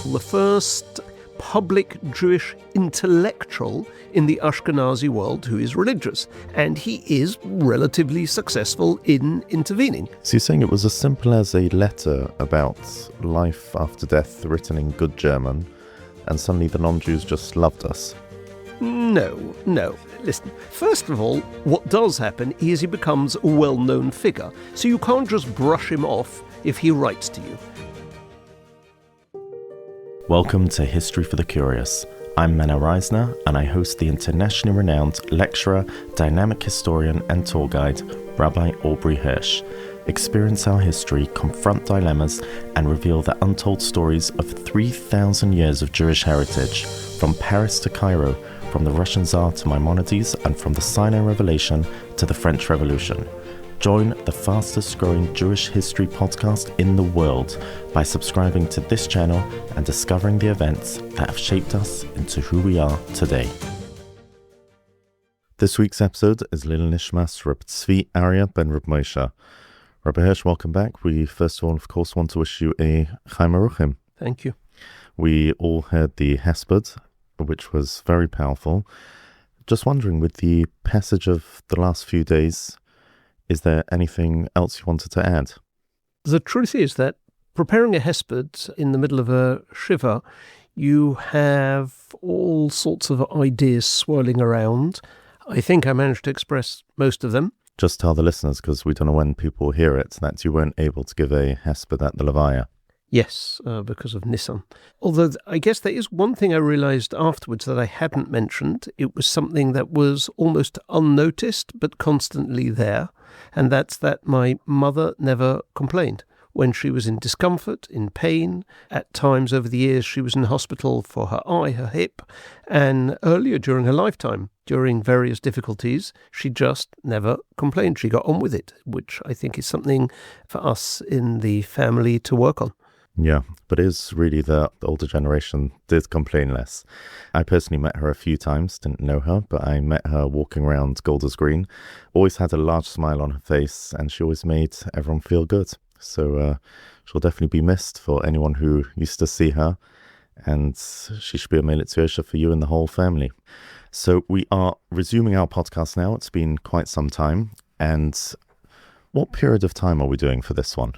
example, the first public Jewish intellectual in the Ashkenazi world who is religious, and he is relatively successful in intervening. So you're saying it was as simple as a letter about life after death written in good German, and suddenly the non-Jews just loved us? No. Listen, first of all, what does happen is he becomes a well-known figure, so you can't just brush him off if he writes to you. Welcome to History for the Curious. I'm Mena Reisner, and I host the internationally renowned lecturer, dynamic historian, and tour guide, Rabbi Aubrey Hirsch. Experience our history, confront dilemmas, and reveal the untold stories of 3,000 years of Jewish heritage, from Paris to Cairo, from the Russian Tsar to Maimonides, and from the Sinai Revelation to the French Revolution. Join the fastest growing Jewish history podcast in the world by subscribing to this channel and discovering the events that have shaped us into who we are today. This week's episode is Lil Nishmas Reb Tzvi Arya ben Reb Moshe. Rabbi Hirsch, welcome back. We first of all, of course, want to wish you a Chaim Aruchim. Thank you. We all heard the Hesped, which was very powerful. Just wondering, with the passage of the last few days, is there anything else you wanted to add? The truth is that preparing a Hesped in the middle of a Shiva, you have all sorts of ideas swirling around. I think I managed to express most of them. Just tell the listeners, because we don't know when people hear it, that you weren't able to give a Hesped at the Lavater. Yes, because of Nissan. Although I guess there is one thing I realized afterwards that I hadn't mentioned. It was something that was almost unnoticed but constantly there, and that's that my mother never complained. When she was in discomfort, in pain, at times over the years she was in hospital for her eye, her hip, and earlier during her lifetime, during various difficulties, she just never complained. She got on with it, which I think is something for us in the family to work on. Yeah, but it is really the older generation did complain less. I personally met her a few times, didn't know her, but I met her walking around Golders Green. Always had a large smile on her face, and she always made everyone feel good. So she'll definitely be missed for anyone who used to see her, and she should be a Melitzuesha for you and the whole family. So we are resuming our podcast now. It's been quite some time. And what period of time are we doing for this one?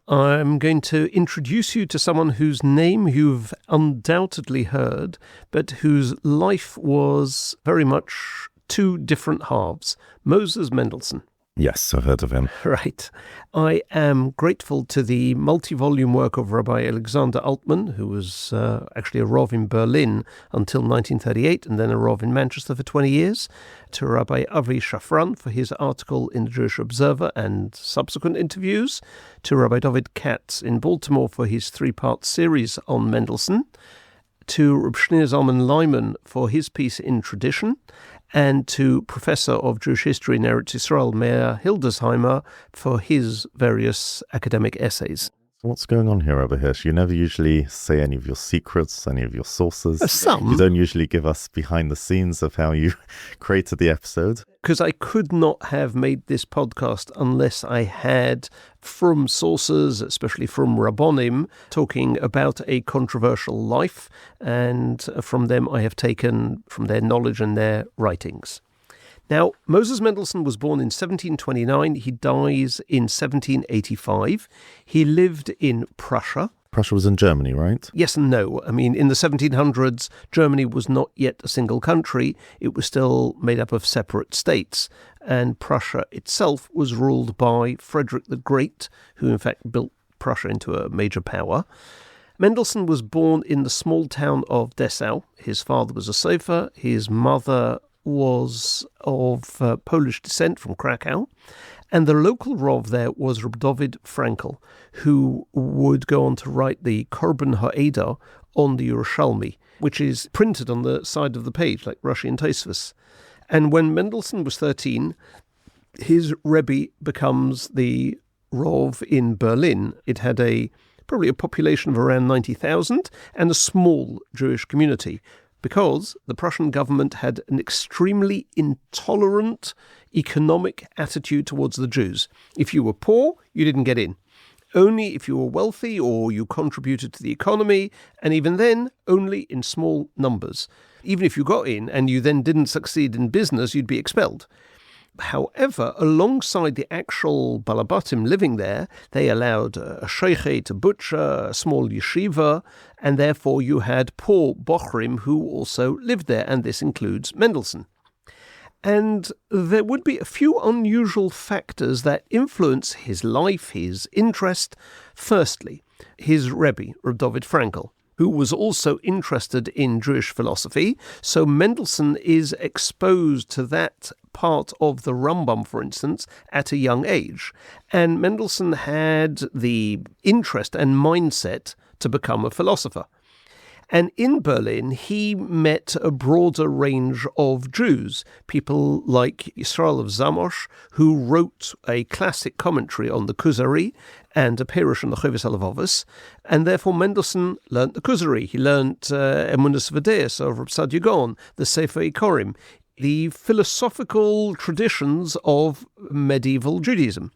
I'm going to introduce you to someone whose name you've undoubtedly heard, but whose life was very much two different halves. Moses Mendelssohn. Yes, I've heard of him. Right. I am grateful to the multi-volume work of Rabbi Alexander Altman, who was actually a Rav in Berlin until 1938, and then a Rav in Manchester for 20 years, to Rabbi Avi Shafran for his article in the Jewish Observer and subsequent interviews, to Rabbi David Katz in Baltimore for his three-part series on Mendelssohn, to Reb Shneur Zalman Lyman for his piece in Tradition, and to Professor of Jewish History in Eretz Yisrael, Meir Hildesheimer, for his various academic essays. What's going on here, Rabbi Hirsch? You never usually say any of your secrets, any of your sources. Some. You don't usually give us behind the scenes of how you created the episode. Because I could not have made this podcast unless I had from sources, especially from Rabbonim, talking about a controversial life, and from them I have taken from their knowledge and their writings. Now, Moses Mendelssohn was born in 1729. He dies in 1785. He lived in Prussia. Prussia was in Germany, right? Yes and no. I mean, in the 1700s, Germany was not yet a single country. It was still made up of separate states. And Prussia itself was ruled by Frederick the Great, who in fact built Prussia into a major power. Mendelssohn was born in the small town of Dessau. His father was a sofer. His mother was of Polish descent from Krakow, and the local Rav there was Reb David Frankel, who would go on to write the Korban Ha'eda on the Yerushalmi, which is printed on the side of the page, like Rashi and Tosfos. And when Mendelssohn was 13, his Rebbe becomes the Rav in Berlin. It had probably a population of around 90,000 and a small Jewish community, because the Prussian government had an extremely intolerant economic attitude towards the Jews. If you were poor, you didn't get in. only if you were wealthy or you contributed to the economy, and even then, only in small numbers. Even if you got in and you then didn't succeed in business, you'd be expelled. However, alongside the actual balabatim living there, they allowed a sheikh to butcher, a small yeshiva, and therefore you had poor bochrim who also lived there, and this includes Mendelssohn. And there would be a few unusual factors that influence his life, his interest. Firstly, his Rebbe, Reb David Frankel, who was also interested in Jewish philosophy. So Mendelssohn is exposed to that part of the Rambam, for instance, at a young age. And Mendelssohn had the interest and mindset to become a philosopher. And in Berlin, he met a broader range of Jews, people like Yisrael of Zamosh, who wrote a classic commentary on the Kuzari and a Perush on the Chovis HaLevavos, and therefore Mendelssohn learnt the Kuzari. He learnt Emunas V'Deus of Reb Sadia Gaon, the Sefer Ikorim, the philosophical traditions of medieval Judaism.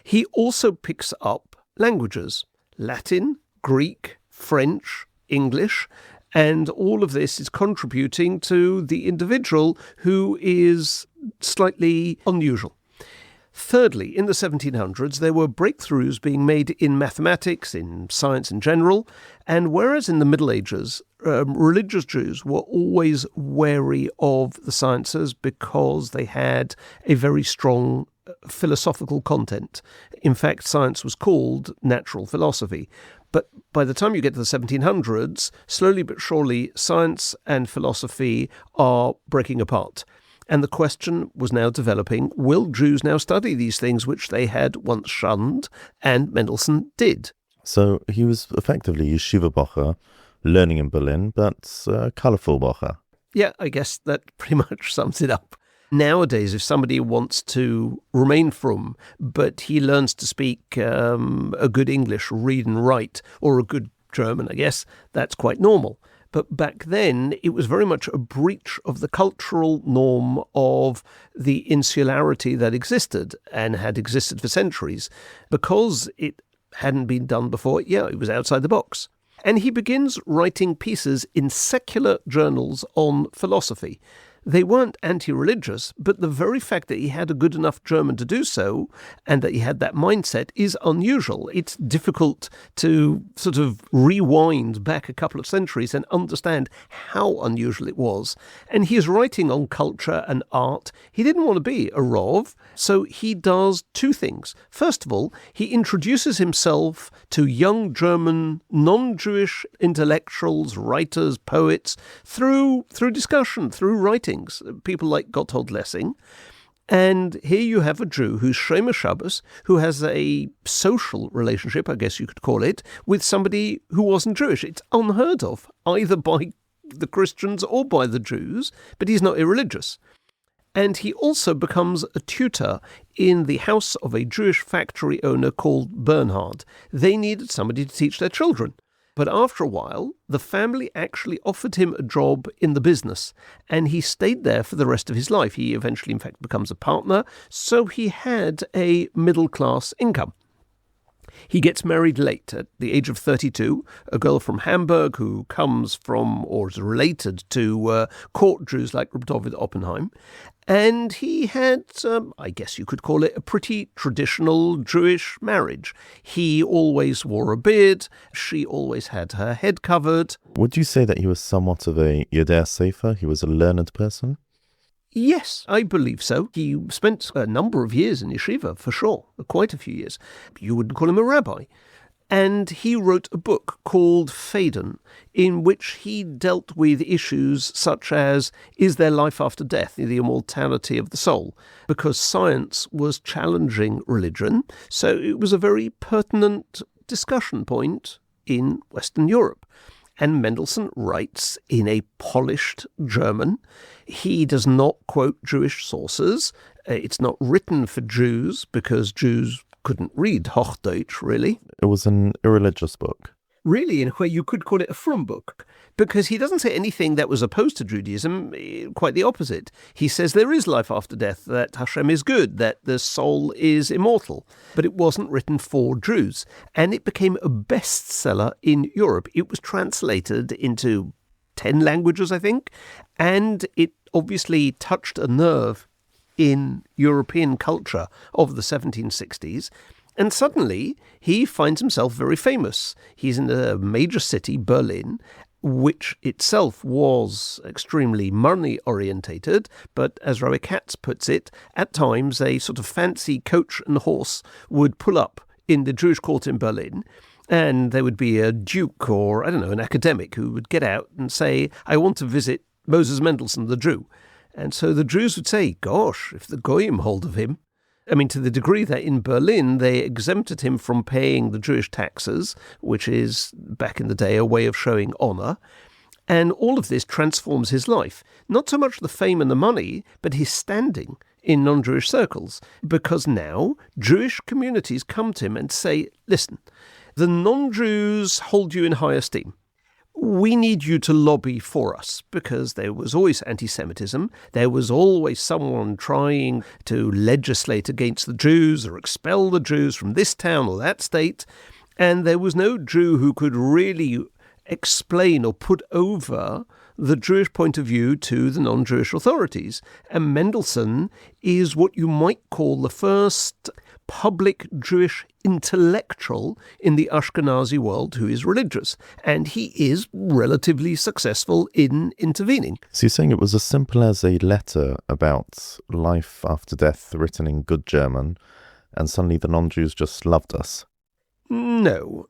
He also picks up languages, Latin, Greek, French, English, and all of this is contributing to the individual who is slightly unusual. Thirdly, in the 1700s, there were breakthroughs being made in mathematics, in science in general, and whereas in the Middle Ages, religious Jews were always wary of the sciences because they had a very strong philosophical content. In fact, science was called natural philosophy. But by the time you get to the 1700s, slowly but surely, science and philosophy are breaking apart. And the question was now developing, will Jews now study these things which they had once shunned? And Mendelssohn did. So he was effectively yeshiva bocher, learning in Berlin, but colourful bocher. Yeah, I guess that pretty much sums it up. Nowadays, if somebody wants to remain frum, but he learns to speak a good English, read and write, or a good German, I guess, that's quite normal. But back then, it was very much a breach of the cultural norm of the insularity that existed and had existed for centuries. Because it hadn't been done before, it was outside the box. And he begins writing pieces in secular journals on philosophy. They weren't anti-religious, but the very fact that he had a good enough German to do so and that he had that mindset is unusual. It's difficult to sort of rewind back a couple of centuries and understand how unusual it was. And he is writing on culture and art. He didn't want to be a Rov, so he does two things. First of all, he introduces himself to young German, non-Jewish intellectuals, writers, poets, through discussion, through writing. People like Gotthold Lessing. And here you have a Jew who's Shomer Shabbos, who has a social relationship, I guess you could call it, with somebody who wasn't Jewish. It's unheard of, either by the Christians or by the Jews, but he's not irreligious. And he also becomes a tutor in the house of a Jewish factory owner called Bernhard. They needed somebody to teach their children. But after a while, the family actually offered him a job in the business, and he stayed there for the rest of his life. He eventually, in fact, becomes a partner, so he had a middle-class income. He gets married late, at the age of 32, a girl from Hamburg who comes from, or is related to, court Jews like Reb David Oppenheim. And he had, I guess you could call it, a pretty traditional Jewish marriage. He always wore a beard. She always had her head covered. Would you say that he was somewhat of a Yodea Sefer? He was a learned person? Yes, I believe so. He spent a number of years in yeshiva, for sure, quite a few years. You wouldn't call him a rabbi. And he wrote a book called Phaedon, in which he dealt with issues such as, is there life after death, the immortality of the soul? Because science was challenging religion, so it was a very pertinent discussion point in Western Europe. And Mendelssohn writes in a polished German. He does not quote Jewish sources. It's not written for Jews because Jews couldn't read Hochdeutsch, really. It was an irreligious book. really, in a way, you could call it a frum book, because he doesn't say anything that was opposed to Judaism, quite the opposite. He says there is life after death, that Hashem is good, that the soul is immortal, but it wasn't written for Jews. And it became a bestseller in Europe. It was translated into 10 languages, I think, and it obviously touched a nerve in European culture of the 1760s. And suddenly he finds himself very famous. He's in a major city, Berlin, which itself was extremely money-orientated, but as Rabbi Katz puts it, at times a sort of fancy coach and horse would pull up in the Jewish court in Berlin, and there would be a duke or, I don't know, an academic who would get out and say, I want to visit Moses Mendelssohn, the Jew. And so the Jews would say, gosh, if the Goyim hold of him. I mean, to the degree that in Berlin they exempted him from paying the Jewish taxes, which is, back in the day, a way of showing honor. And all of this transforms his life. Not so much the fame and the money, but his standing in non-Jewish circles. Because now Jewish communities come to him and say, listen, the non-Jews hold you in high esteem. We need you to lobby for us, because there was always anti-Semitism. There was always someone trying to legislate against the Jews or expel the Jews from this town or that state. And there was no Jew who could really explain or put over the Jewish point of view to the non-Jewish authorities. And Mendelssohn is what you might call the first public Jewish intellectual in the Ashkenazi world who is religious. And he is relatively successful in intervening. So you're saying it was as simple as a letter about life after death written in good German, and suddenly the non-Jews just loved us? No.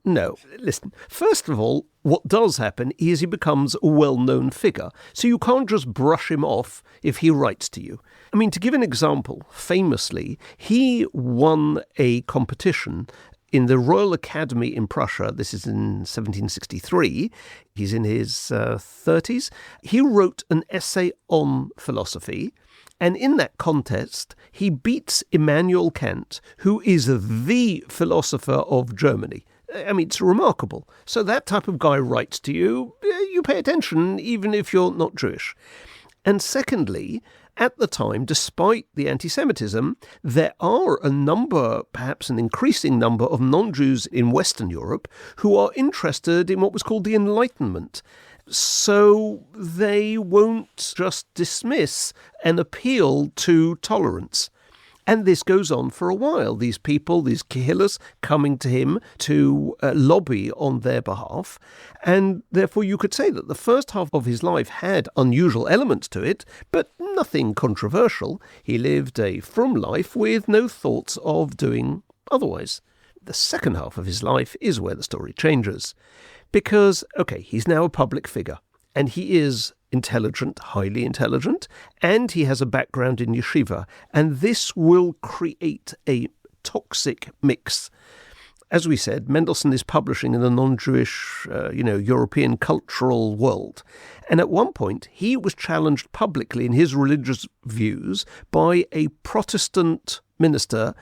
Listen, first of all, what does happen is he becomes a well-known figure. So you can't just brush him off if he writes to you. I mean, to give an example, famously, he won a competition in the Royal Academy in Prussia. This is in 1763. He's in his 30s. He wrote an essay on philosophy. And in that contest, he beats Immanuel Kant, who is the philosopher of Germany. I mean, it's remarkable. So that type of guy writes to you, you pay attention, even if you're not Jewish. And secondly, at the time, despite the anti-Semitism, there are a number, perhaps an increasing number of non-Jews in Western Europe who are interested in what was called the Enlightenment. So they won't just dismiss an appeal to tolerance. And this goes on for a while. These people, these Kehillas, coming to him to lobby on their behalf. And therefore you could say that the first half of his life had unusual elements to it, but nothing controversial. He lived a frum life with no thoughts of doing otherwise. The second half of his life is where the story changes. Because, okay, he's now a public figure, and he is intelligent, highly intelligent, and he has a background in yeshiva, and this will create a toxic mix. As we said, Mendelssohn is publishing in the non-Jewish, European cultural world, and at one point he was challenged publicly in his religious views by a Protestant minister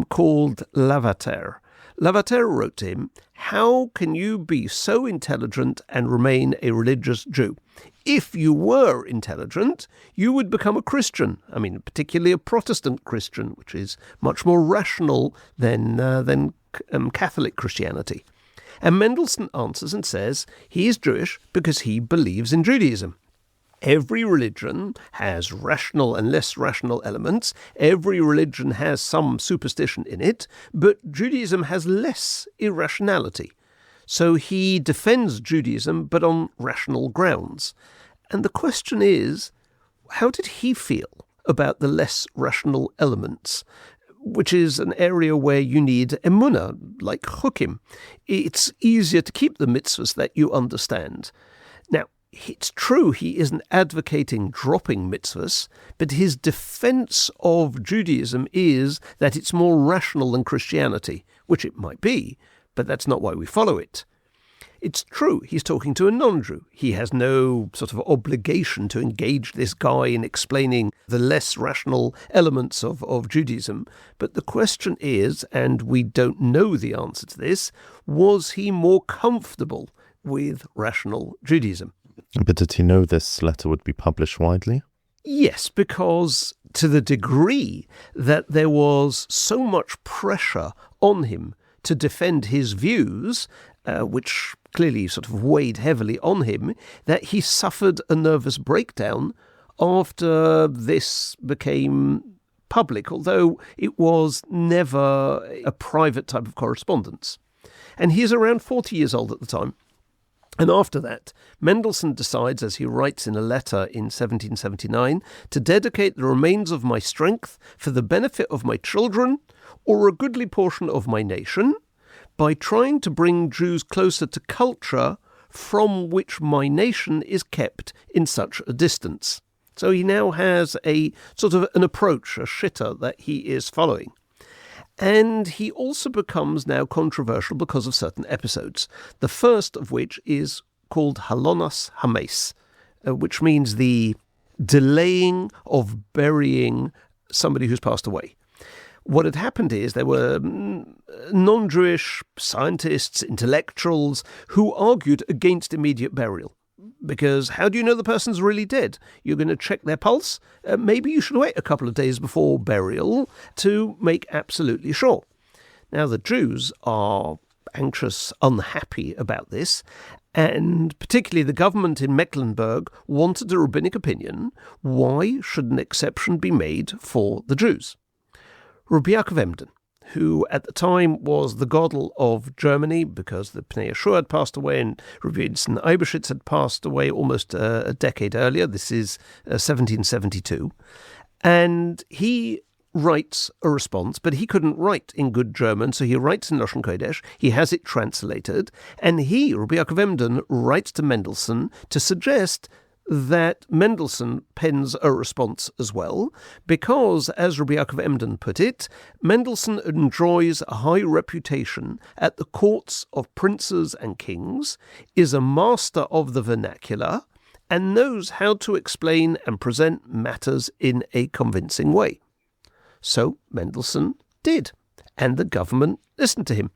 called Lavater. Lavater wrote to him, how can you be so intelligent and remain a religious Jew? If you were intelligent, you would become a Christian. I mean, particularly a Protestant Christian, which is much more rational than Catholic Christianity. And Mendelssohn answers and says he is Jewish because he believes in Judaism. Every religion has rational and less rational elements. Every religion has some superstition in it, but Judaism has less irrationality. So he defends Judaism, but on rational grounds. And the question is, how did he feel about the less rational elements, which is an area where you need emunah, like chukim? It's easier to keep the mitzvahs that you understand. Now, it's true he isn't advocating dropping mitzvahs, but his defense of Judaism is that it's more rational than Christianity, which it might be, but that's not why we follow it. It's true, he's talking to a non-Jew. He has no sort of obligation to engage this guy in explaining the less rational elements of Judaism. But the question is, and we don't know the answer to this, was he more comfortable with rational Judaism? But did he know this letter would be published widely? Yes, because to the degree that there was so much pressure on him to defend his views, which clearly sort of weighed heavily on him, that he suffered a nervous breakdown after this became public, although it was never a private type of correspondence. And he is around 40 years old at the time. And after that, Mendelssohn decides, as he writes in a letter in 1779, to dedicate the remains of my strength for the benefit of my children or a goodly portion of my nation, by trying to bring Jews closer to culture from which my nation is kept in such a distance. So he now has a sort of an approach, a shitta that he is following. And he also becomes now controversial because of certain episodes, the first of which is called Halonas Hamas, which means the delaying of burying somebody who's passed away. What had happened is there were non-Jewish scientists, intellectuals, who argued against immediate burial. Because how do you know the person's really dead? You're going to check their pulse? Maybe you should wait a couple of days before burial to make absolutely sure. Now, the Jews are anxious, unhappy about this, and particularly the government in Mecklenburg wanted a rabbinic opinion. Why should an exception be made for the Jews? Rabbi Yaakov Emden, who at the time was the Godel of Germany because the Pnei Yeshua had passed away and Rabbi Yitzhak Eibeshitz had passed away almost a decade earlier. This is 1772. And he writes a response, but he couldn't write in good German, so he writes in Lashon Kodesh. He has it translated, and he, Rabbi Yaakov Emden, writes to Mendelssohn to suggest that Mendelssohn pens a response as well, because, as Rabbi Yaakov Emden put it, Mendelssohn enjoys a high reputation at the courts of princes and kings, is a master of the vernacular, and knows how to explain and present matters in a convincing way. So Mendelssohn did, and the government listened to him.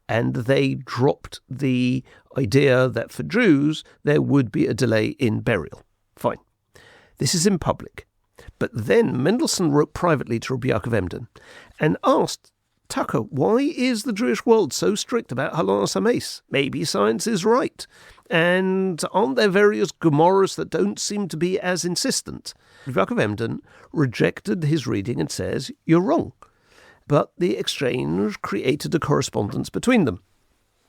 And they dropped the idea that for Jews there would be a delay in burial. Fine. This is in public. But then Mendelssohn wrote privately to Rabbi Yaakov Emden and asked, Tucker, why is the Jewish world so strict about Halonas Hamas? Maybe science is right. And aren't there various Gemaras that don't seem to be as insistent? Rabbi Yaakov Emden rejected his reading and says, you're wrong. But the exchange created a correspondence between them.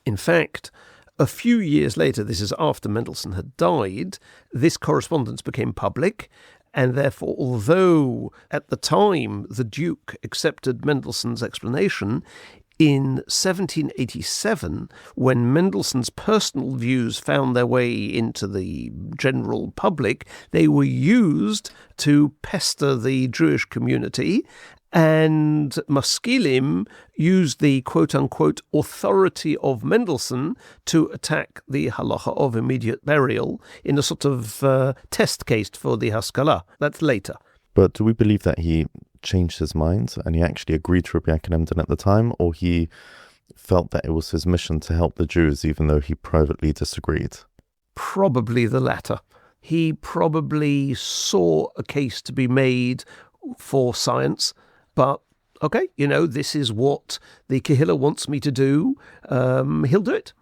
In fact, a few years later, this is after Mendelssohn had died, this correspondence became public, and therefore, although at the time the Duke accepted Mendelssohn's explanation, in 1787, when Mendelssohn's personal views found their way into the general public, they were used to pester the Jewish community, and Maskilim used the quote-unquote authority of Mendelssohn to attack the halacha of immediate burial in a sort of test case for the Haskalah. That's later. But do we believe that he changed his mind and he actually agreed to Rabbi Yaakov Emden at the time, or he felt that it was his mission to help the Jews even though he privately disagreed? Probably the latter. He probably saw a case to be made for science, but okay, this is what the Kehilla wants me to do. He'll do it.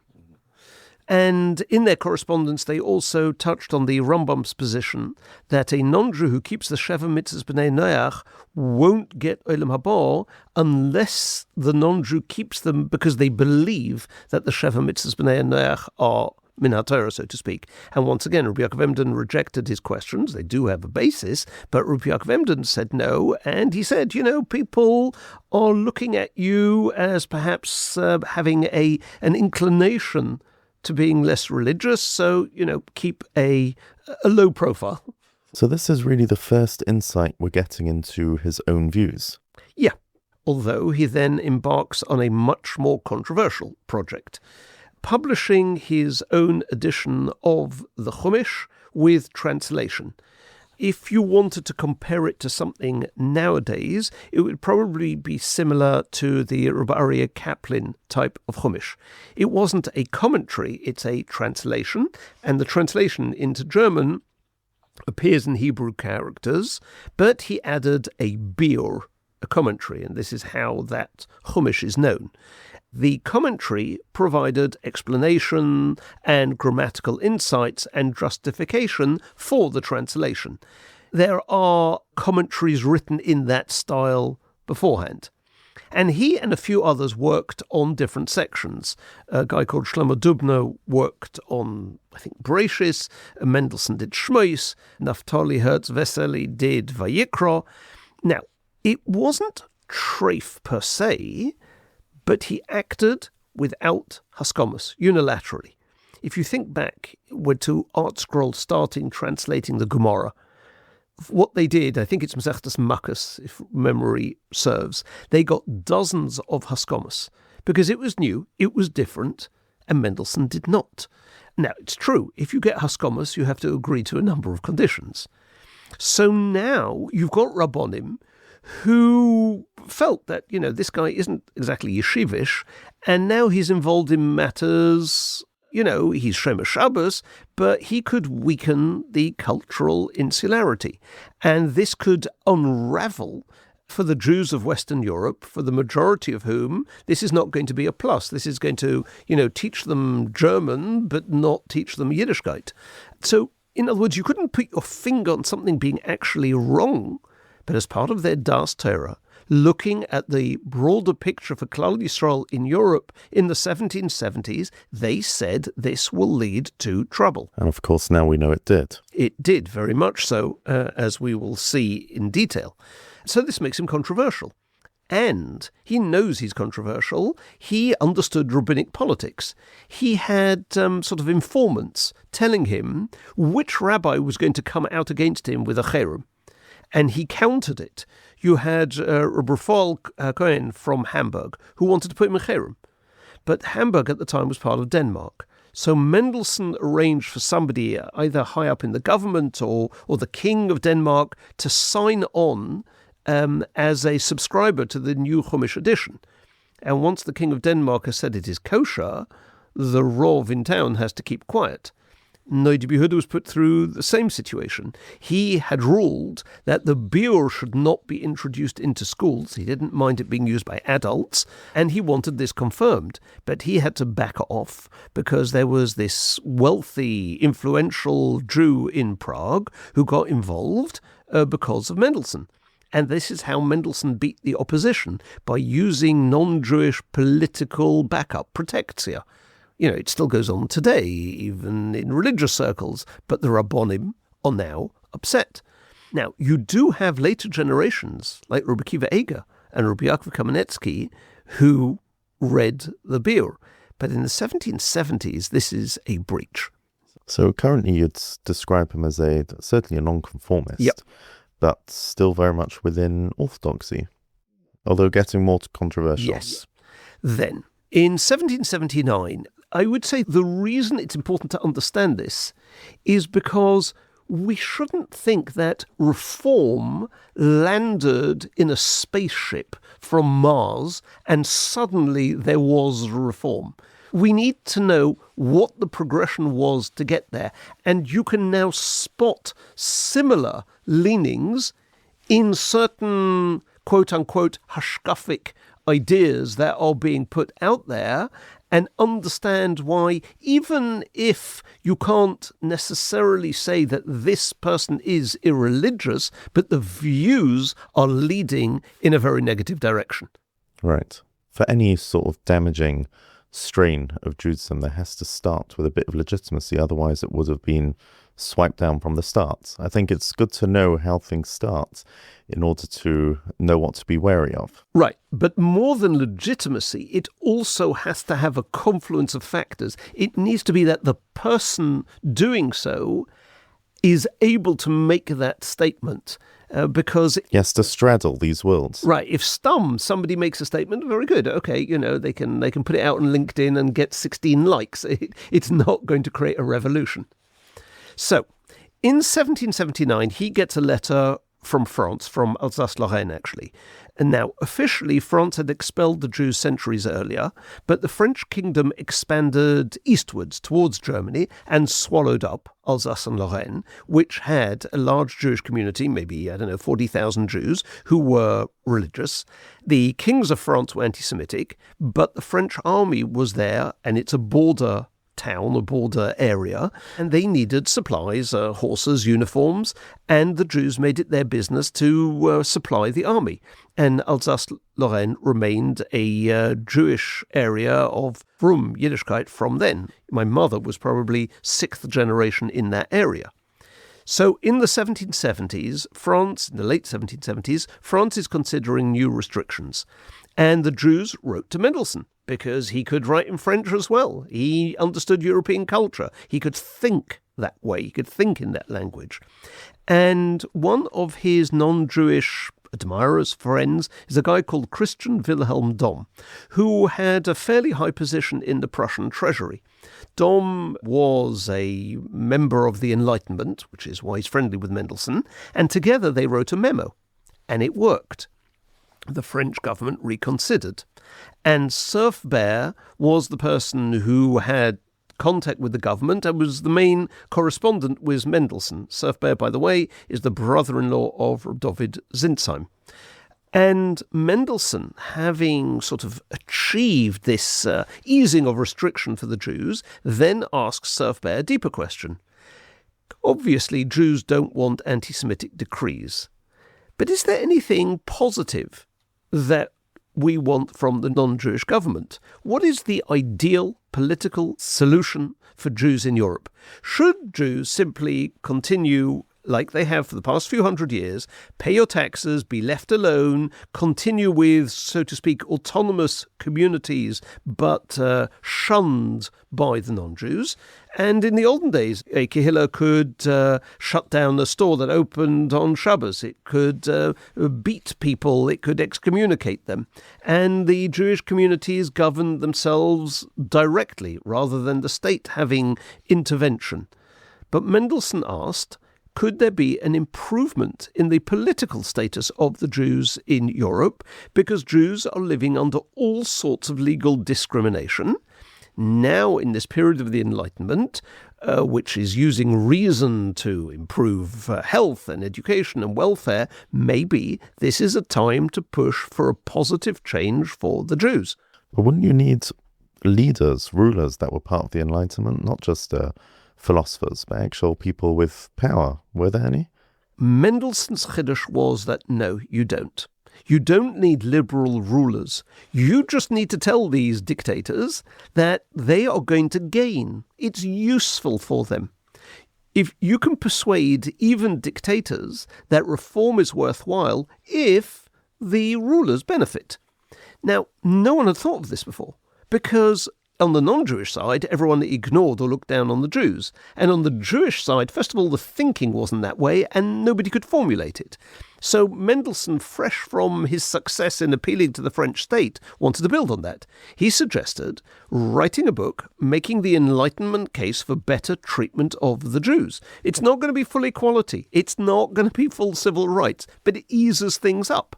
And in their correspondence, they also touched on the Rambam's position that a non-Jew who keeps the Sheva Mitzvahs B'nai Noach won't get Olam Haba unless the non-Jew keeps them because they believe that the Sheva Mitzvahs B'nai Noach are min haTorah, so to speak. And once again, Rabbi Yaakov Emden rejected his questions. They do have a basis, but Rabbi Yaakov Emden said no, and he said, people are looking at you as perhaps having an inclination to being less religious, so, keep a low profile. So this is really the first insight we're getting into his own views. Yeah, although he then embarks on a much more controversial project. publishing his own edition of the Chumash with translation. If you wanted to compare it to something nowadays, it would probably be similar to the Rabbi Aryeh Kaplan type of Chumash. It wasn't a commentary, it's a translation, and the translation into German appears in Hebrew characters, but he added a biur, a commentary, and this is how that Chumash is known. The commentary provided explanation and grammatical insights and justification for the translation. There are commentaries written in that style beforehand. And he and a few others worked on different sections. A guy called Shlomo Dubner worked on, I think, Bereshis, Mendelssohn did Shmois, Naftali Hertz Vesely did Vayikra. Now, it wasn't treif per se, but he acted without haskamas, unilaterally. If you think back to Art Scroll starting translating the Gemara, what they did, I think it's Masechtas Makkas, if memory serves, they got dozens of haskamas because it was new, it was different, and Mendelssohn did not. Now, it's true, if you get haskamas, you have to agree to a number of conditions. So now you've got Rabbonim who felt that, this guy isn't exactly yeshivish, and now he's involved in matters, he's Shomer Shabbos, but he could weaken the cultural insularity. And this could unravel for the Jews of Western Europe, for the majority of whom this is not going to be a plus. This is going to, teach them German, but not teach them Yiddishkeit. So, in other words, you couldn't put your finger on something being actually wrong, but as part of their Das Torah, looking at the broader picture for Klal Yisrael in Europe in the 1770s, they said this will lead to trouble. And of course, now we know it did. It did, very much so, as we will see in detail. So this makes him controversial. And he knows he's controversial. He understood rabbinic politics. He had sort of informants telling him which rabbi was going to come out against him with a cherem. And he countered it. You had Rabbi Rafael Cohen from Hamburg who wanted to put him in cherem. But Hamburg at the time was part of Denmark. So Mendelssohn arranged for somebody either high up in the government or the king of Denmark to sign on as a subscriber to the new Chumash edition. And once the king of Denmark has said it is kosher, the Rov in town has to keep quiet. Noidi Yehuda was put through the same situation. He had ruled that the biur should not be introduced into schools. He didn't mind it being used by adults, and he wanted this confirmed. But he had to back off because there was this wealthy, influential Jew in Prague who got involved because of Mendelssohn. And this is how Mendelssohn beat the opposition, by using non-Jewish political backup, protectia. It still goes on today, even in religious circles, but the Rabbonim are now upset. Now, you do have later generations, like Rabbi Akiva Eger and Rabbi Yaakov Kamenetsky, who read the biur. But in the 1770s, this is a breach. So currently you'd describe him as certainly a nonconformist, yep, but still very much within orthodoxy, although getting more controversial. Yes. Then, in 1779, I would say the reason it's important to understand this is because we shouldn't think that reform landed in a spaceship from Mars and suddenly there was reform. We need to know what the progression was to get there. And you can now spot similar leanings in certain quote-unquote hashkafic ideas that are being put out there, and understand why, even if you can't necessarily say that this person is irreligious, but the views are leading in a very negative direction. Right. For any sort of damaging strain of Judaism, there has to start with a bit of legitimacy, otherwise it would have been swiped down from the start. I think it's good to know how things start in order to know what to be wary of. Right, but more than legitimacy, it also has to have a confluence of factors. It needs to be that the person doing so is able to make that statement because... Yes, to straddle these worlds. Right. If somebody makes a statement, very good. Okay, they can put it out on LinkedIn and get 16 likes. It's not going to create a revolution. So, in 1779, he gets a letter from France, from Alsace-Lorraine, actually. And now, officially, France had expelled the Jews centuries earlier, but the French kingdom expanded eastwards towards Germany and swallowed up Alsace and Lorraine, which had a large Jewish community, maybe, 40,000 Jews, who were religious. The kings of France were anti-Semitic, but the French army was there, and it's a border town, a border area, and they needed supplies, horses, uniforms, and the Jews made it their business to supply the army. And Alsace-Lorraine remained a Jewish area of Frum, Yiddishkeit, from then. My mother was probably 6th generation in that area. So in the 1770s, in the late 1770s, France is considering new restrictions. And the Jews wrote to Mendelssohn, because he could write in French as well. He understood European culture. He could think that way. He could think in that language. And one of his non-Jewish admirers, friends, is a guy called Christian Wilhelm Dom, who had a fairly high position in the Prussian treasury. Dom was a member of the Enlightenment, which is why he's friendly with Mendelssohn, and together they wrote a memo, and it worked. The French government reconsidered. And Sefar was the person who had contact with the government and was the main correspondent with Mendelssohn. Sefar, by the way, is the brother-in-law of David Zinsheim. And Mendelssohn, having sort of achieved this easing of restriction for the Jews, then asks Sefar a deeper question. Obviously, Jews don't want anti-Semitic decrees. But is there anything positive that we want from the non-Jewish government? What is the ideal political solution for Jews in Europe? Should Jews simply continue like they have for the past few hundred years, pay your taxes, be left alone, continue with, so to speak, autonomous communities, but shunned by the non-Jews? And in the olden days, a Kehilla could shut down a store that opened on Shabbos. It could beat people. It could excommunicate them. And the Jewish communities governed themselves directly rather than the state having intervention. But Mendelssohn asked, could there be an improvement in the political status of the Jews in Europe? Because Jews are living under all sorts of legal discrimination. Now, in this period of the Enlightenment, which is using reason to improve health and education and welfare, maybe this is a time to push for a positive change for the Jews. But wouldn't you need leaders, rulers that were part of the Enlightenment, not just philosophers, but actual people with power? Were there any? Mendelssohn's chiddush was that no, you don't. You don't need liberal rulers. You just need to tell these dictators that they are going to gain. It's useful for them. If you can persuade even dictators that reform is worthwhile if the rulers benefit. Now, no one had thought of this before, because on the non-Jewish side, everyone ignored or looked down on the Jews. And on the Jewish side, first of all, the thinking wasn't that way and nobody could formulate it. So Mendelssohn, fresh from his success in appealing to the French state, wanted to build on that. He suggested writing a book, making the Enlightenment case for better treatment of the Jews. It's not going to be full equality. It's not going to be full civil rights, but it eases things up.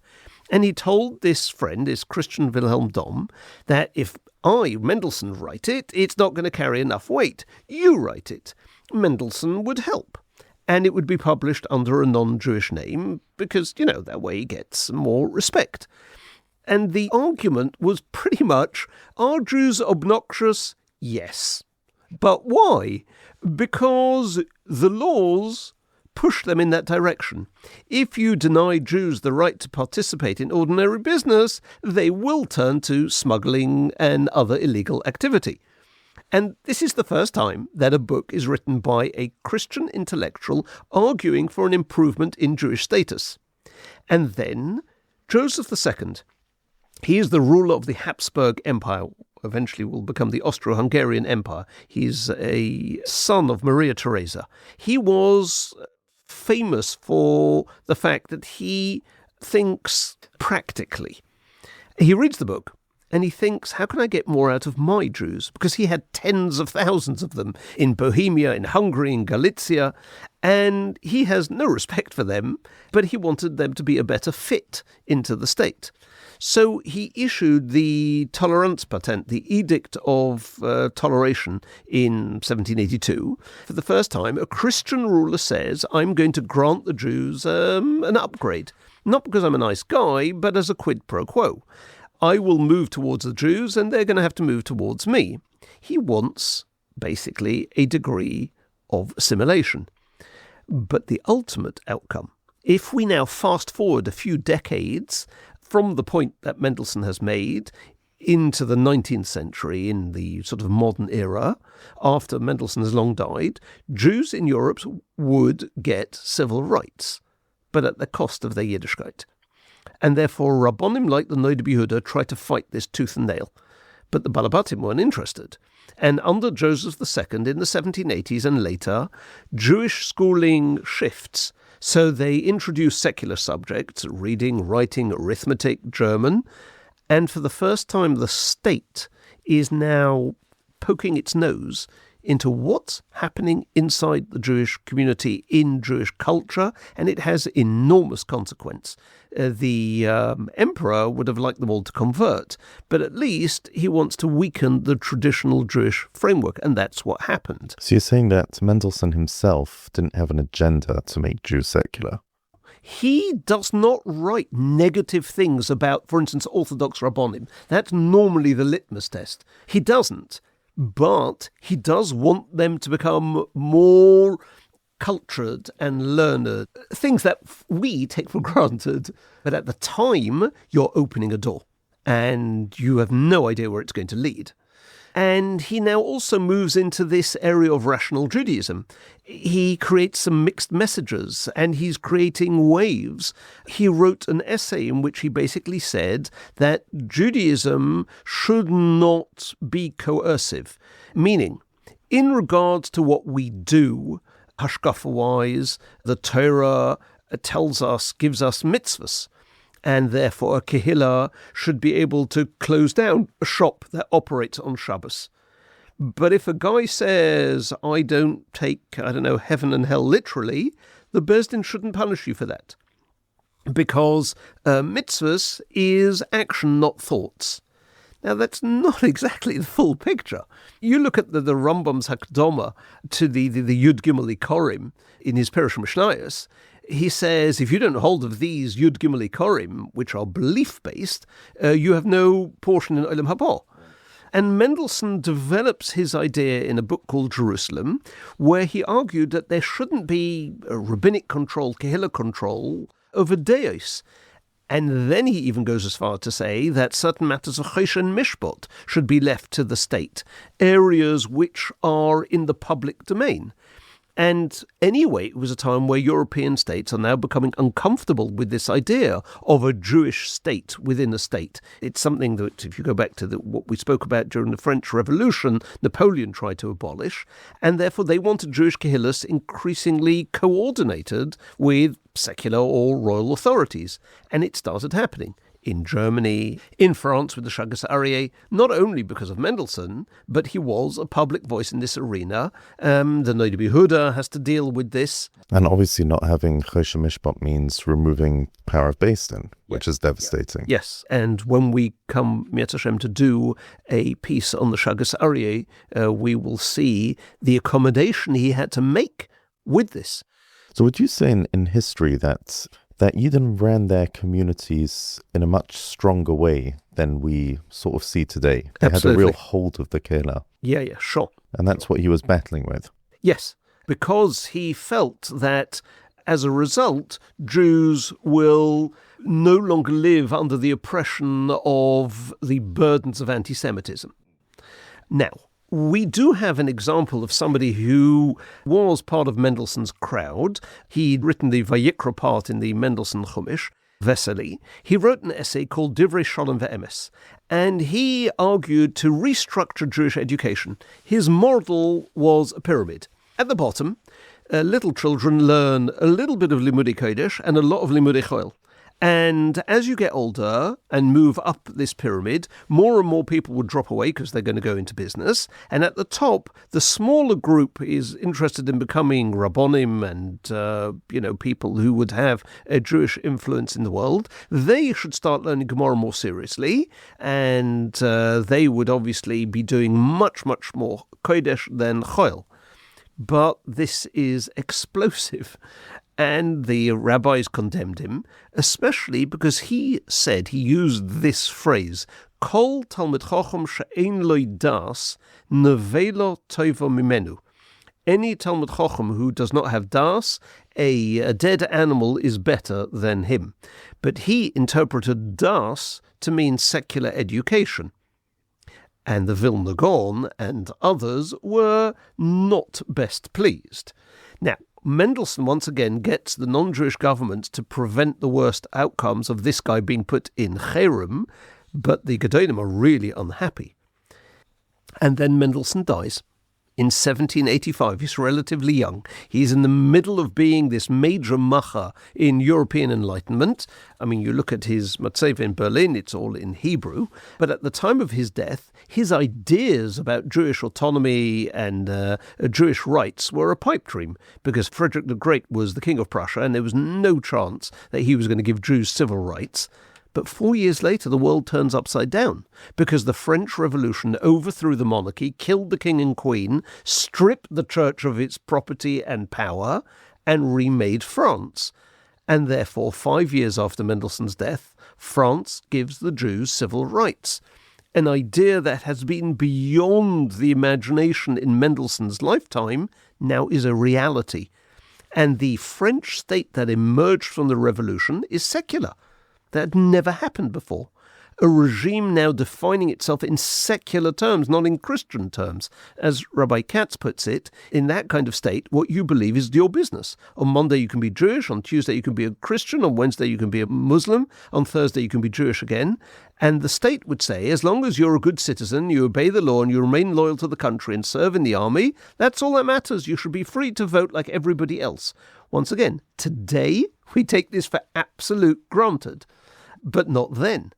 And he told this friend, this Christian Wilhelm Dom, that if I, Mendelssohn, write it, it's not going to carry enough weight. You write it. Mendelssohn would help. And it would be published under a non-Jewish name because, that way he gets more respect. And the argument was pretty much, are Jews obnoxious? Yes. But why? Because the laws push them in that direction. If you deny Jews the right to participate in ordinary business, they will turn to smuggling and other illegal activity. And this is the first time that a book is written by a Christian intellectual arguing for an improvement in Jewish status. And then Joseph II, he is the ruler of the Habsburg Empire eventually will become the Austro-Hungarian Empire. He's a son of Maria Theresa. He was famous for the fact that he thinks practically. He reads the book and he thinks, how can I get more out of my Jews? Because he had tens of thousands of them in Bohemia, in Hungary, in Galicia, and he has no respect for them, but he wanted them to be a better fit into the state. So he issued the Toleranzpatent, the Edict of Toleration in 1782. For the first time, a Christian ruler says, I'm going to grant the Jews an upgrade. Not because I'm a nice guy, but as a quid pro quo. I will move towards the Jews and they're going to have to move towards me. He wants, basically, a degree of assimilation. But the ultimate outcome, if we now fast forward a few decades from the point that Mendelssohn has made into the 19th century, in the sort of modern era, after Mendelssohn has long died, Jews in Europe would get civil rights, but at the cost of their Yiddishkeit. And therefore Rabbonim like the Noda B'Yehuda tried to fight this tooth and nail. But the Balabatim weren't interested. And under Joseph II in the 1780s and later, Jewish schooling shifts. So they introduce secular subjects, reading, writing, arithmetic, German. And for the first time, the state is now poking its nose into what's happening inside the Jewish community in Jewish culture, and it has enormous consequence. The emperor would have liked them all to convert, but at least he wants to weaken the traditional Jewish framework, and that's what happened. So you're saying that Mendelssohn himself didn't have an agenda to make Jews secular? He does not write negative things about, for instance, Orthodox Rabbonim. That's normally the litmus test. He doesn't. But he does want them to become more cultured and learned, things that we take for granted. But at the time, you're opening a door and you have no idea where it's going to lead. And he now also moves into this area of rational Judaism. He creates some mixed messages and he's creating waves. He wrote an essay in which he basically said that Judaism should not be coercive, meaning in regards to what we do, hashkafa-wise, the Torah tells us, gives us mitzvahs. And therefore a Kehilla should be able to close down a shop that operates on Shabbos. But if a guy says, I don't take, heaven and hell literally, the Beis Din shouldn't punish you for that. Because mitzvahs is action, not thoughts. Now, that's not exactly the full picture. You look at the Rambam's Hakdama to the Yud Gimel Ikorim in his Perush Mishnayos. He says, if you don't hold of these Yud Gimel Ikorim, which are belief-based, you have no portion in Olam Haba. And Mendelssohn develops his idea in a book called Jerusalem, where he argued that there shouldn't be a rabbinic control, Kehilla control, over Deos. And then he even goes as far to say that certain matters of Chosh and Mishpat should be left to the state, areas which are in the public domain. And anyway, it was a time where European states are now becoming uncomfortable with this idea of a Jewish state within a state. It's something that, if you go back to what we spoke about during the French Revolution, Napoleon tried to abolish, and therefore they wanted Jewish Kehillas increasingly coordinated with secular or royal authorities. And it started happening. In Germany, in France with the Shagas Aryeh, not only because of Mendelssohn, but he was a public voice in this arena. The Noda B'Yehuda has to deal with this. And obviously not having Chosh Mishpat means removing power of Beis Din, which is devastating. Yes, and when we come, Mi'at Hashem, to do a piece on the Shagas Aryeh, we will see the accommodation he had to make with this. So would you say in history that Yidden ran their communities in a much stronger way than we sort of see today? They Absolutely. had a real hold of the Kehilla. Yeah, sure. And that's what he was battling with. Yes, because he felt that as a result, Jews will no longer live under the oppression of the burdens of anti-Semitism. Now, we do have an example of somebody who was part of Mendelssohn's crowd. He'd written the Vayikra part in the Mendelssohn Chumash. Vesely, he wrote an essay called Divrei Shalom Ve'emes, and he argued to restructure Jewish education. His model was a pyramid. At the bottom, little children learn a little bit of Limudei Kodesh and a lot of Limudei Choil. And as you get older and move up this pyramid, more and more people will drop away because they're going to go into business. And at the top, the smaller group is interested in becoming rabbonim and, people who would have a Jewish influence in the world. They should start learning Gemara more seriously. And they would obviously be doing much, much more Kodesh than Choil. But this is explosive. And the rabbis condemned him, especially because he used this phrase, Kol Talmid Chacham she'ein lo das, nevelo toivo mimenu. Any Talmid Chacham who does not have das, a dead animal is better than him. But he interpreted das to mean secular education. And the Vilna Gaon and others were not best pleased. Now, Mendelssohn once again gets the non-Jewish government to prevent the worst outcomes of this guy being put in cherem, but the Gedolim are really unhappy. And then Mendelssohn dies. In 1785, he's relatively young. He's in the middle of being this major macher in European Enlightenment. I mean, you look at his Matzeva in Berlin, it's all in Hebrew. But at the time of his death, his ideas about Jewish autonomy and Jewish rights were a pipe dream, because Frederick the Great was the King of Prussia, and there was no chance that he was going to give Jews civil rights. But 4 years later, the world turns upside down because the French Revolution overthrew the monarchy, killed the king and queen, stripped the church of its property and power, and remade France. And therefore, 5 years after Mendelssohn's death, France gives the Jews civil rights. An idea that has been beyond the imagination in Mendelssohn's lifetime now is a reality. And the French state that emerged from the revolution is secular. That had never happened before. A regime now defining itself in secular terms, not in Christian terms. As Rabbi Katz puts it, in that kind of state, what you believe is your business. On Monday you can be Jewish, on Tuesday you can be a Christian, on Wednesday you can be a Muslim, on Thursday you can be Jewish again. And the state would say, as long as you're a good citizen, you obey the law and you remain loyal to the country and serve in the army, that's all that matters. You should be free to vote like everybody else. Once again, today we take this for absolute granted. But not then.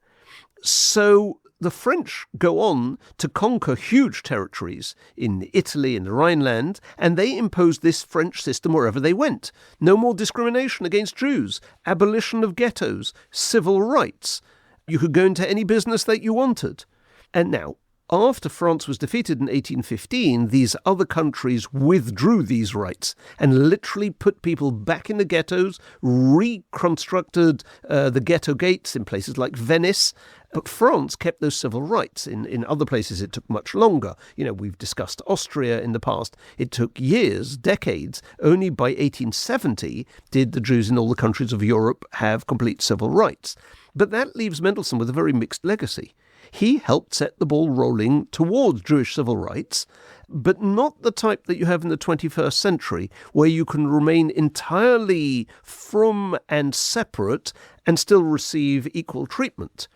So the French go on to conquer huge territories in Italy, in the Rhineland, and they imposed this French system wherever they went. No more discrimination against Jews, abolition of ghettos, civil rights. You could go into any business that you wanted. And now, after France was defeated in 1815, these other countries withdrew these rights and literally put people back in the ghettos, reconstructed the ghetto gates in places like Venice. But France kept those civil rights. In other places, it took much longer. We've discussed Austria in the past. It took years, decades. Only by 1870 did the Jews in all the countries of Europe have complete civil rights. But that leaves Mendelssohn with a very mixed legacy. He helped set the ball rolling towards Jewish civil rights, but not the type that you have in the 21st century, where you can remain entirely from and separate and still receive equal treatment.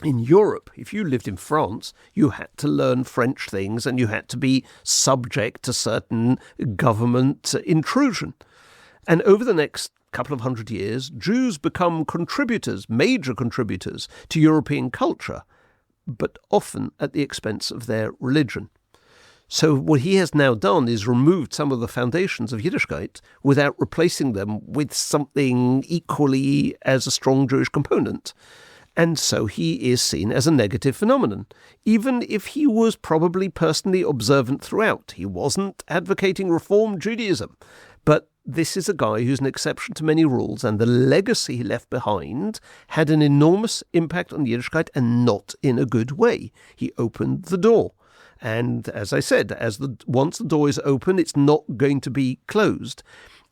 In Europe, if you lived in France, you had to learn French things and you had to be subject to certain government intrusion. And over the next couple of hundred years, Jews become contributors, major contributors to European culture, but often at the expense of their religion. So what he has now done is removed some of the foundations of Yiddishkeit without replacing them with something equally as a strong Jewish component. And so he is seen as a negative phenomenon, even if he was probably personally observant throughout. He wasn't advocating Reform Judaism, but this is a guy who's an exception to many rules, and the legacy he left behind had an enormous impact on Yiddishkeit, and not in a good way. He opened the door. And as I said, once the door is open, it's not going to be closed.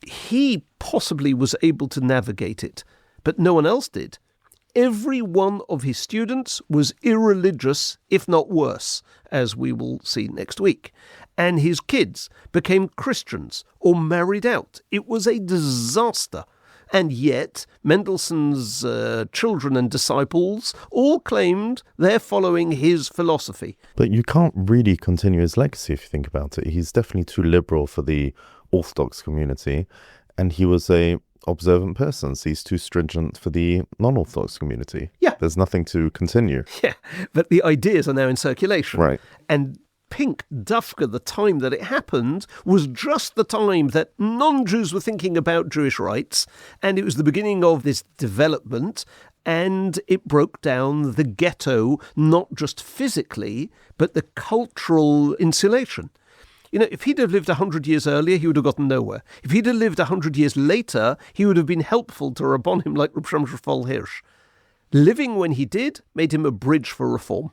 He possibly was able to navigate it, but no one else did. Every one of his students was irreligious, if not worse, as we will see next week. And his kids became Christians or married out. It was a disaster. And yet, Mendelssohn's children and disciples all claimed they're following his philosophy. But you can't really continue his legacy if you think about it. He's definitely too liberal for the orthodox community, and he was a observant person, so he's too stringent for the non-orthodox community. Yeah. There's nothing to continue. Yeah, but the ideas are now in circulation. Right. And Pink Dafka, the time that it happened, was just the time that non-Jews were thinking about Jewish rights, and it was the beginning of this development, and it broke down the ghetto, not just physically, but the cultural insulation. You know, if he'd have lived 100 years earlier, he would have gotten nowhere. If he'd have lived 100 years later, he would have been helpful to Rabbonim like Reb Shlomo Shafal Hirsch. Living when he did made him a bridge for reform.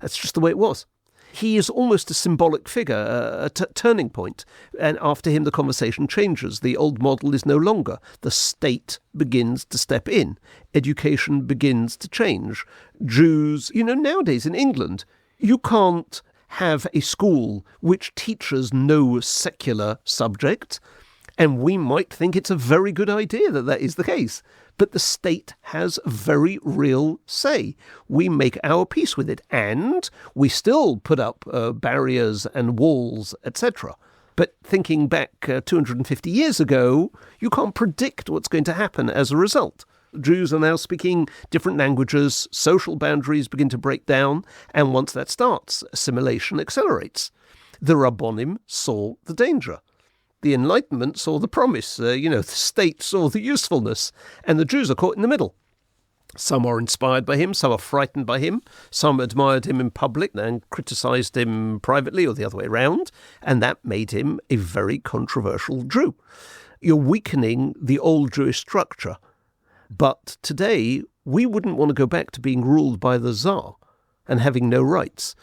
That's just the way it was. He is almost a symbolic figure, a turning point. And after him, the conversation changes. The old model is no longer. The state begins to step in. Education begins to change. Jews, nowadays in England, you can't have a school which teaches no secular subject. And we might think it's a very good idea that that is the case. But the state has a very real say. We make our peace with it, and we still put up barriers and walls, etc. But thinking back 250 years ago, you can't predict what's going to happen as a result. Jews are now speaking different languages, social boundaries begin to break down, and once that starts, assimilation accelerates. The Rabbonim saw the danger. The Enlightenment saw the promise, the state saw the usefulness, and the Jews are caught in the middle. Some are inspired by him, some are frightened by him, some admired him in public and criticised him privately, or the other way around, and that made him a very controversial Jew. You're weakening the old Jewish structure. But today, we wouldn't want to go back to being ruled by the Tsar and having no rights.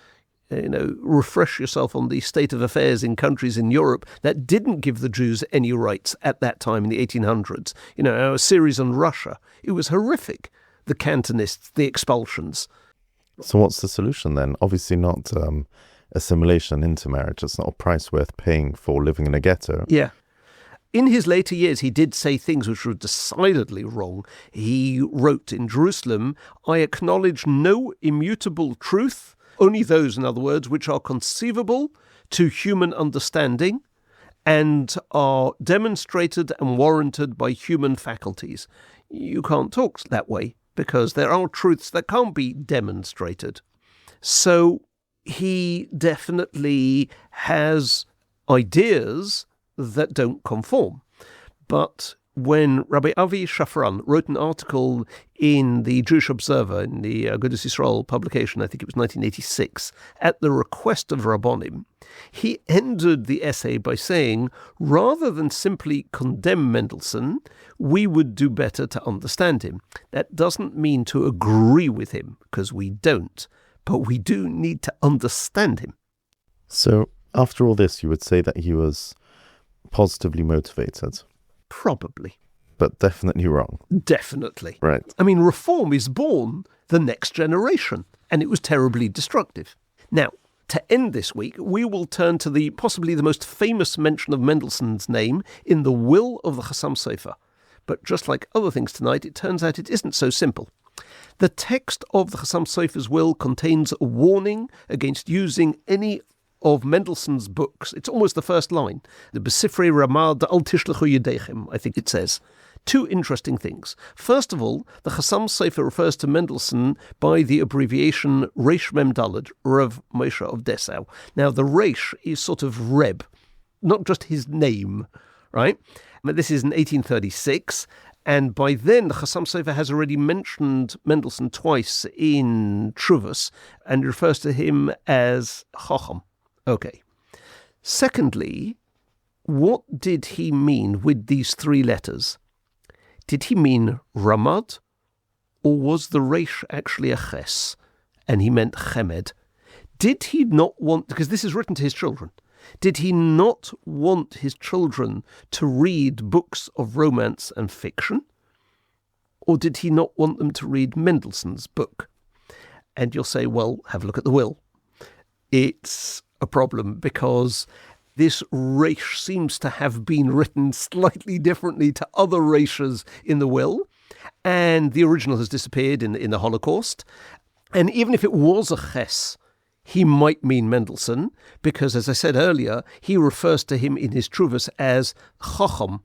Refresh yourself on the state of affairs in countries in Europe that didn't give the Jews any rights at that time in the 1800s. Our series on Russia, it was horrific. The Cantonists, the expulsions. So what's the solution then? Obviously not assimilation into marriage. It's not a price worth paying for living in a ghetto. Yeah. In his later years, he did say things which were decidedly wrong. He wrote in Jerusalem, "I acknowledge no immutable truth, only those, in other words, which are conceivable to human understanding and are demonstrated and warranted by human faculties." You can't talk that way because there are truths that can't be demonstrated. So he definitely has ideas that don't conform. But when Rabbi Avi Shafran wrote an article in the Jewish Observer, in the Agudas Yisrael publication, I think it was 1986, at the request of Rabbonim, he ended the essay by saying, rather than simply condemn Mendelssohn, we would do better to understand him. That doesn't mean to agree with him, because we don't, but we do need to understand him. So after all this, you would say that he was positively motivated? Probably. But definitely wrong. Definitely. Right. I mean, reform is born the next generation, and it was terribly destructive. Now, to end this week, we will turn to possibly the most famous mention of Mendelssohn's name in the will of the Chasam Sofer. But just like other things tonight, it turns out it isn't so simple. The text of the Chasam Sofer's will contains a warning against using any of Mendelssohn's books. It's almost the first line. The Besifrei Ramad al Tishlechu Yedechem, I think it says. Two interesting things. First of all, the Chasam Sofer refers to Mendelssohn by the abbreviation Reish Mem Daled, Rav Moshe of Dessau. Now, the Reish is sort of Reb, not just his name, right? But this is in 1836, and by then the Chasam Sofer has already mentioned Mendelssohn twice in Truvas and refers to him as Chacham. Okay. Secondly, what did he mean with these three letters? Did he mean Ramad, or was the Reish actually a Ches, and he meant Chemed? Did he not want, because this is written to his children, did he not want his children to read books of romance and fiction? Or did he not want them to read Mendelssohn's book? And you'll say, well, have a look at the will. It's a problem because This resh seems to have been written slightly differently to other reshes in the will, and the original has disappeared in the Holocaust. And even if it was a ches, he might mean Mendelssohn, because, as I said earlier, he refers to him in his Truvas as Chacham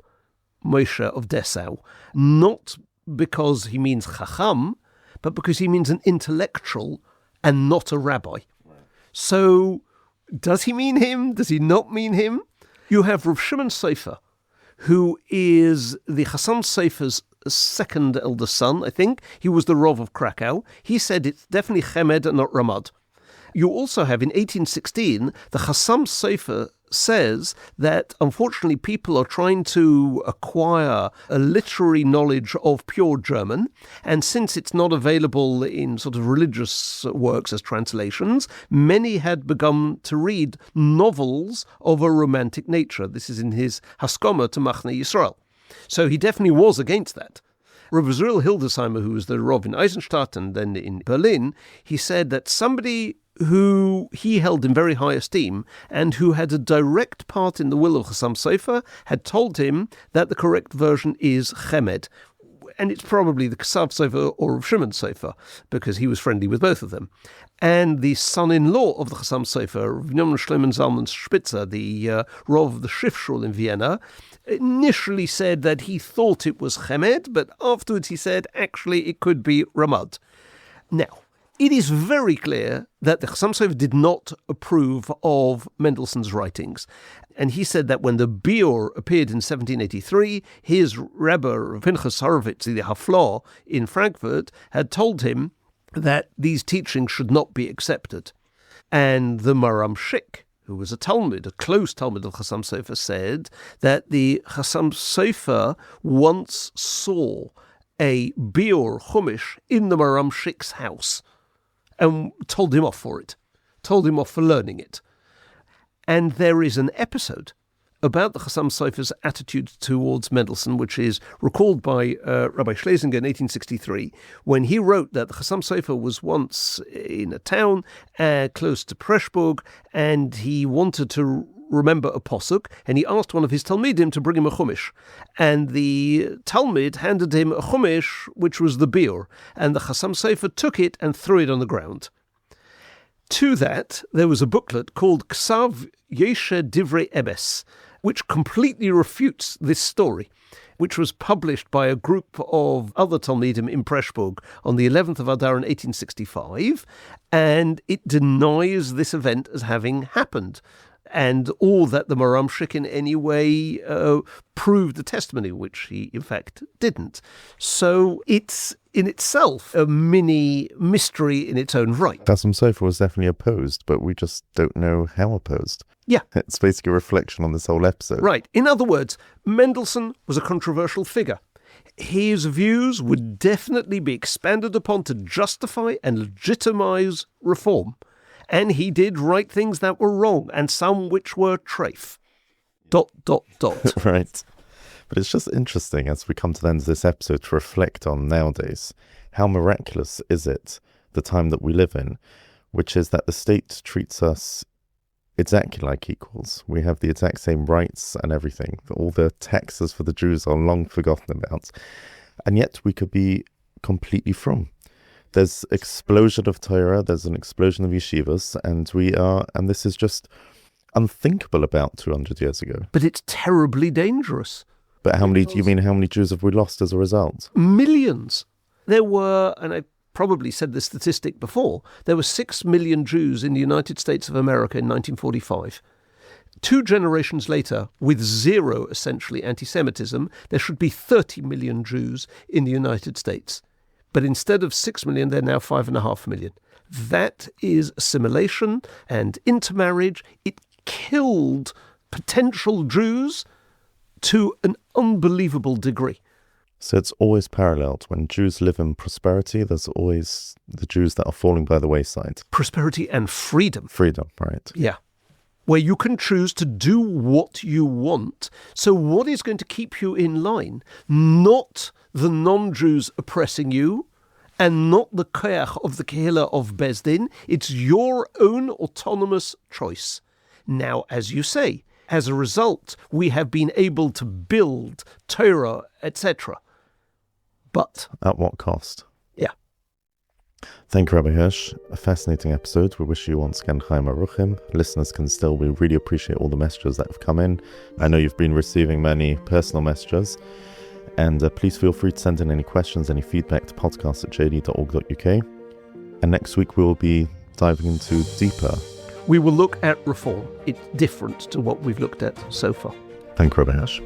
Moshe of Dessau, not because he means Chacham, but because he means an intellectual and not a rabbi. So, does he mean him? Does he not mean him? You have Rav Chasam Sofer, who is the Hassam Sefar's second eldest son, I think. He was the Rav of Krakow. He said it's definitely Chemed and not Ramad. You also have, in 1816, the Chasam Sofer says that, unfortunately, people are trying to acquire a literary knowledge of pure German, and since it's not available in sort of religious works as translations, many had begun to read novels of a romantic nature. This is in his Haskoma to Machne Yisrael. So he definitely was against that. Rav Zuriel Hildesheimer, who was the Rav in Eisenstadt and then in Berlin, he said that somebody who he held in very high esteem and who had a direct part in the will of Chasam Sofer had told him that the correct version is Chemed. And it's probably the Chasam Sofer or Rav Shimon Sofer, because he was friendly with both of them. And the son-in-law of the Chasam Sofer, Rav Yonah Shlomo Zalman Spitzer, the Rav of the Schiffschule in Vienna, initially said that he thought it was Chemed, but afterwards he said, actually, it could be Ramad. Now, it is very clear that the Chasam Sofer did not approve of Mendelssohn's writings. And he said that when the Biur appeared in 1783, his Rebbe, Pinchas Horowitz, the Haflah in Frankfurt, had told him that these teachings should not be accepted. And the Maram Shik, who was a Talmud, a close Talmud of Chasam Sofer, said that the Chasam Sofer once saw a Biur Chumash in the Maram Shik's house, and told him off for it, told him off for learning it. And there is an episode about the Chasam Sofer's attitude towards Mendelssohn, which is recalled by Rabbi Schlesinger in 1863, when he wrote that the Chasam Sofer was once in a town close to Pressburg, and he wanted to remember a posuk, and he asked one of his Talmidim to bring him a Chumash. And the Talmud handed him a Chumash, which was the Biur, and the Chasam Sofer took it and threw it on the ground. To that, there was a booklet called Ksav Yeshe Divrei Ebes, which completely refutes this story, which was published by a group of other Talmidim in Pressburg on the 11th of Adar in 1865, and it denies this event as having happened, and all that the Maram Shik in any way proved the testimony, which he in fact didn't. So it's in itself a mini mystery in its own right. Chasam Sofer was definitely opposed, but we just don't know how opposed. Yeah. It's basically a reflection on this whole episode. Right. In other words, Mendelssohn was a controversial figure. His views would definitely be expanded upon to justify and legitimize reform. And he did write things that were wrong, and some which were treif. ... Right. But it's just interesting as we come to the end of this episode to reflect on nowadays. How miraculous is it, the time that we live in, which is that the state treats us exactly like equals. We have the exact same rights and everything. All the taxes for the Jews are long forgotten about. And yet we could be completely from. There's explosion of Torah, there's an explosion of yeshivas, and this is just unthinkable about 200 years ago. But it's terribly dangerous. But how many Jews have we lost as a result? Millions. There were, and I probably said this statistic before, there were 6 million Jews in the United States of America in 1945. 2 generations later, with zero, essentially, anti-Semitism, there should be 30 million Jews in the United States. But instead of 6 million, they're now 5.5 million. That is assimilation and intermarriage. It killed potential Jews to an unbelievable degree. So it's always paralleled. When Jews live in prosperity, there's always the Jews that are falling by the wayside. Prosperity and freedom. Freedom, right. Yeah. Where you can choose to do what you want. So what is going to keep you in line? Not the non-Jews oppressing you, and not the koach of the Kehilla of Bezdin. It's your own autonomous choice. Now, as you say, As a result, we have been able to build Torah, etc. But at what cost? Yeah. Thank you, Rabbi Hirsch. A fascinating episode. We wish you once again Chaim Aruchim. Listeners can still, we really appreciate all the messages that have come in. I know you've been receiving many personal messages. And please feel free to send in any questions, any feedback to podcast@jd.org.uk. And next week we will be diving into deeper. We will look at reform. It's different to what we've looked at so far. Thank you, Rabbi Hirsch.